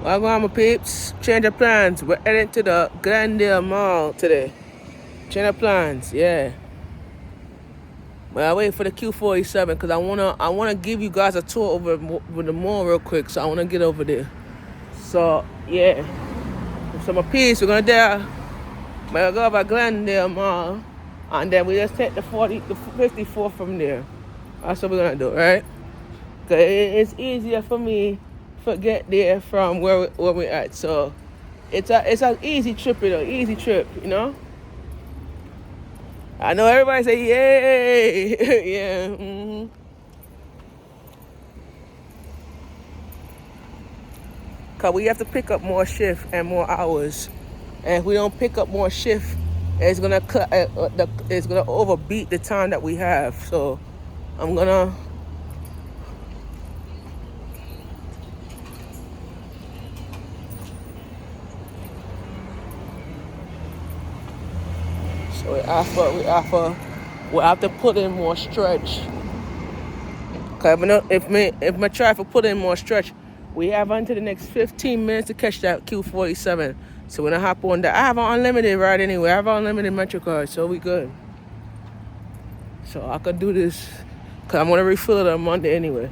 Well, my peeps, change of plans. We're heading to the Glendale Mall today. Change of plans, yeah. But I wait for the Q47 because I wanna give you guys a tour over the mall real quick. So I wanna get over there. So yeah. So my peeps, we're gonna there. We're gonna go by Glendale Mall, and then we just take the 54 from there. That's what we're gonna do, right? Cause it's easier for me to get there from where we're at. So it's an easy trip, easy trip, I know everybody say yay, yeah. Cause we have to pick up more shift and more hours, and if we don't pick up more shift, it's gonna it's gonna overbeat the time that we have. So I'm gonna. So we have to put in more stretch. Cause if my traffic put in more stretch, we have until the next 15 minutes to catch that Q47. So when I hop on that, I have an unlimited ride anyway. I have an unlimited Metro card, so we good. So I could do this, cause I'm gonna refill it on Monday anyway.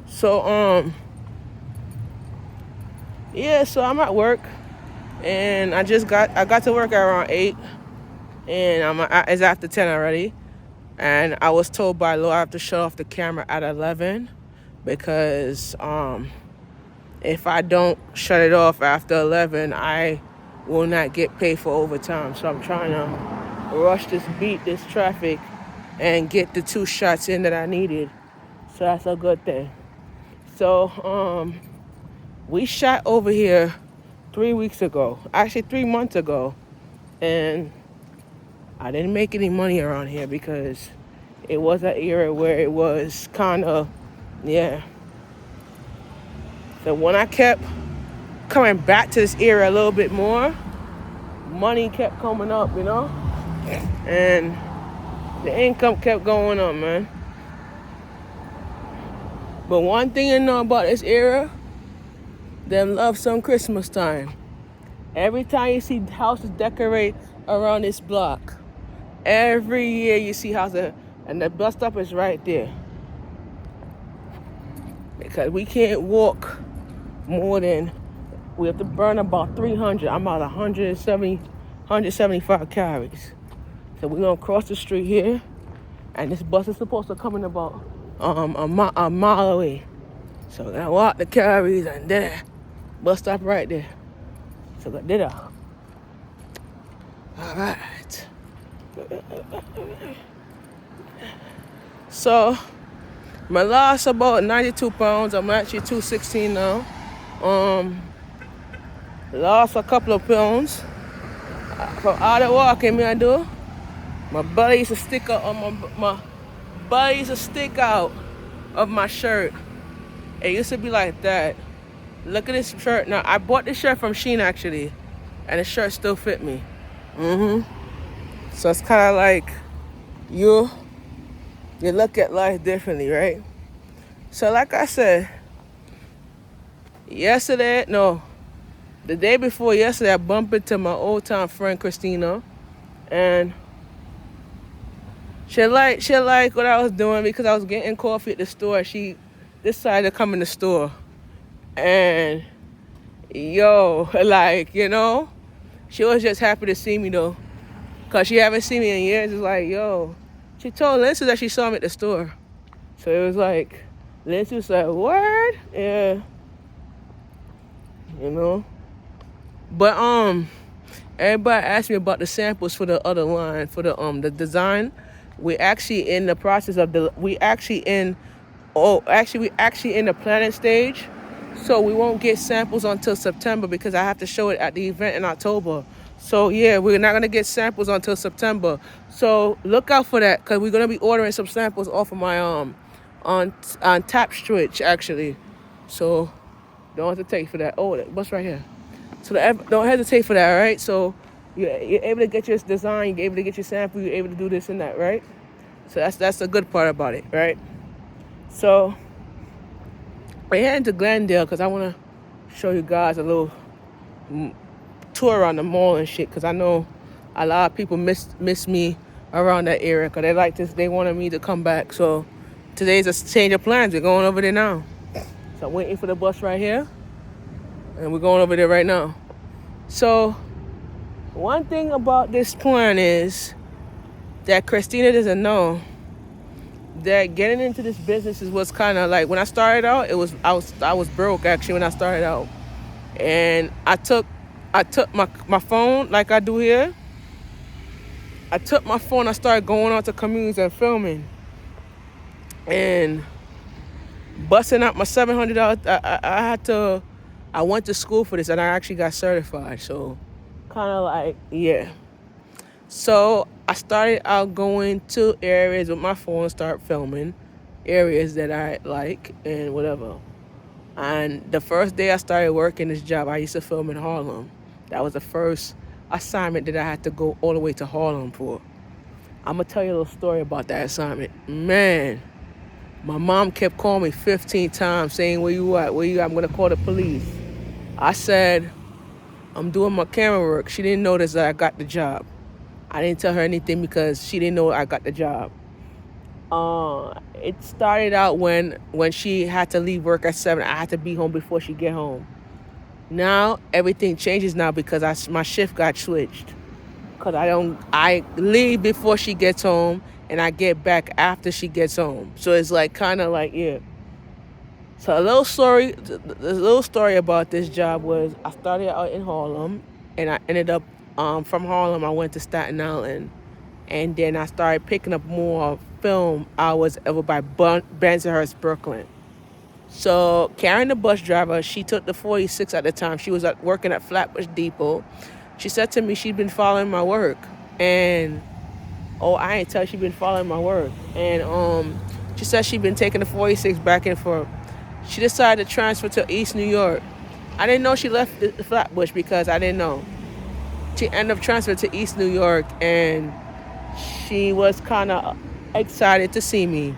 So yeah, so I'm at work, and I got to work at around 8, and it's after 10 already, and I was told by law I have to shut off the camera at 11 because if I don't shut it off after 11, I will not get paid for overtime. So I'm trying to rush beat this traffic, and get the 2 shots in that I needed. So that's a good thing. So we shot over here 3 weeks ago, actually 3 months ago, and I didn't make any money around here because it was an era where it was kind of, yeah. So when I kept coming back to this area a little bit more, money kept coming up, and the income kept going up, man. But one thing you know about this area, them love some Christmas time. Every time you see houses decorate around this block, every year you see houses, and the bus stop is right there. Because we can't walk more than, we have to burn about 300. I'm about 175 calories. So we're gonna cross the street here, and this bus is supposed to come in about a mile away. So we're gonna walk the calories, and there, bus stop right there. So I did that. All right. So my loss about 92 pounds. I'm actually 216 now. Lost a couple of pounds from all the walking me I do. My belly used to stick out on my belly used to stick out of my shirt. It used to be like that. Look at this shirt now. I bought this shirt from Shein actually, and the shirt still fit me. So it's kind of like you look at life differently, right? So like I said, the day before yesterday, I bumped into my old time friend Christina, and she liked what I was doing because I was getting coffee at the store. She decided to come in the store, and she was just happy to see me though, cause she haven't seen me in years. It's like, she told Lindsay that she saw me at the store, so it was like, Lindsay was like, "Word, yeah," But everybody asked me about the samples for the other line, for the design. We actually in the process of we actually in the planning stage. So we won't get samples until September because I have to show it at the event in October. So yeah, we're not gonna get samples until September. So look out for that because we're gonna be ordering some samples off of my on Tapestry actually. So don't hesitate for that. Oh, what's right here? So don't hesitate for that, all right? So You're able to get your design, you're able to get your sample, you're able to do this and that, right? So that's the good part about it, right? So we're heading to Glendale because I want to show you guys a little tour around the mall and shit, because I know a lot of people miss me around that area because they wanted me to come back. So today's a change of plans. We're going over there now. So I'm waiting for the bus right here, and we're going over there right now. So one thing about this plan is that Christina doesn't know that getting into this business was kind of like, when I started out, I was broke actually when I started out, and I took my phone like I do here. I took my phone. I started going out to communities and filming, and busting out my $700. I went to school for this, and I actually got certified. So kind of like, yeah. So I started out going to areas with my phone, start filming areas that I like and whatever. And the first day I started working this job, I used to film in Harlem. That was the first assignment that I had to go all the way to Harlem for. I'm going to tell you a little story about that assignment. Man, my mom kept calling me 15 times saying, where you at? Where you at? I'm going to call the police. I said, I'm doing my camera work. She didn't notice that I got the job. I didn't tell her anything because she didn't know I got the job. It started out when she had to leave work at 7. I had to be home before she get home. Now everything changes now because my shift got switched. Because I leave before she gets home and I get back after she gets home. So it's like kind of like, yeah. So the little story about this job was I started out in Harlem, and I ended up from Harlem I went to Staten Island, and then I started picking up more film hours over by Bensonhurst, Brooklyn. So Karen, the bus driver, she took the 46 at the time. She was working at Flatbush Depot. She said to me she'd been following my work, and I ain't tell her she'd been following my work, and she said she'd been taking the 46 back and forth. She decided to transfer to East New York. I didn't know she left the Flatbush because I didn't know. She ended up transferring to East New York, and she was kind of excited to see me.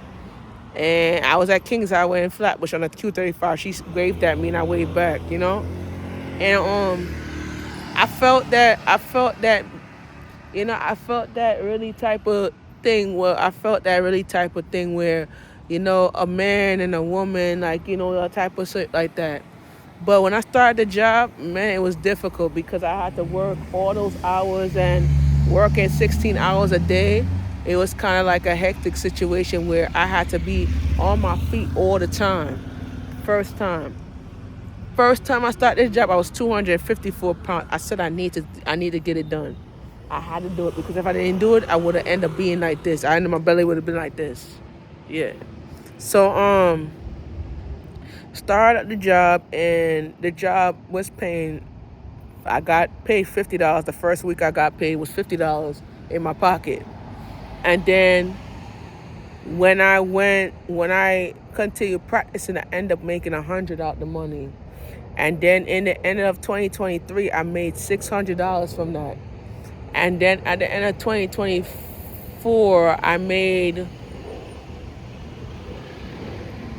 And I was at Kings Highway in Flatbush on the Q35. She waved at me, and I waved back, you know? And I felt that really type of thing where, you know, a man and a woman, like, you know, that type of shit like that. But when I started the job, man, it was difficult because I had to work all those hours and working 16 hours a day. It was kind of like a hectic situation where I had to be on my feet all the time. First time I started this job, I was 254 pounds. I said I need to get it done. I had to do it because if I didn't do it, I would have ended up being like this. My belly would have been like this. Yeah. So started the job, and the job was paying. I got paid $50. The first week I got paid was $50 in my pocket. And then when I continued practicing, I ended up making $100 out the money. And then in the end of 2023, I made $600 from that. And then at the end of 2024,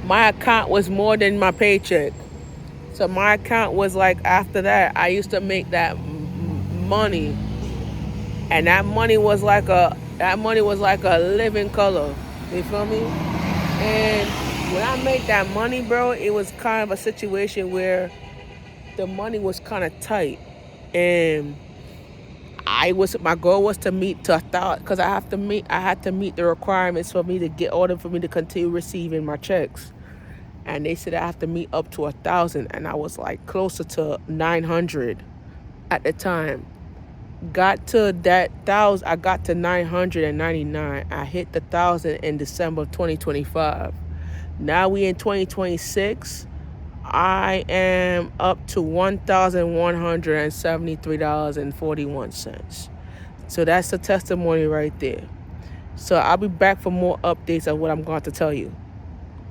my account was more than my paycheck. So my account was like, after that, I used to make that money. And that money was like a living color. You feel me? And when I made that money, bro, it was kind of a situation where the money was kind of tight. And my goal was to meet to 1,000, because I had to meet the requirements for me to continue receiving my checks. And they said I have to meet up to 1,000, and I was like closer to 900 at the time. Got to that 1,000, I got to 999. I hit the 1,000 in December of 2025. Now we in 2026. I am up to $1,173.41. So that's the testimony right there. So I'll be back for more updates of what I'm going to tell you.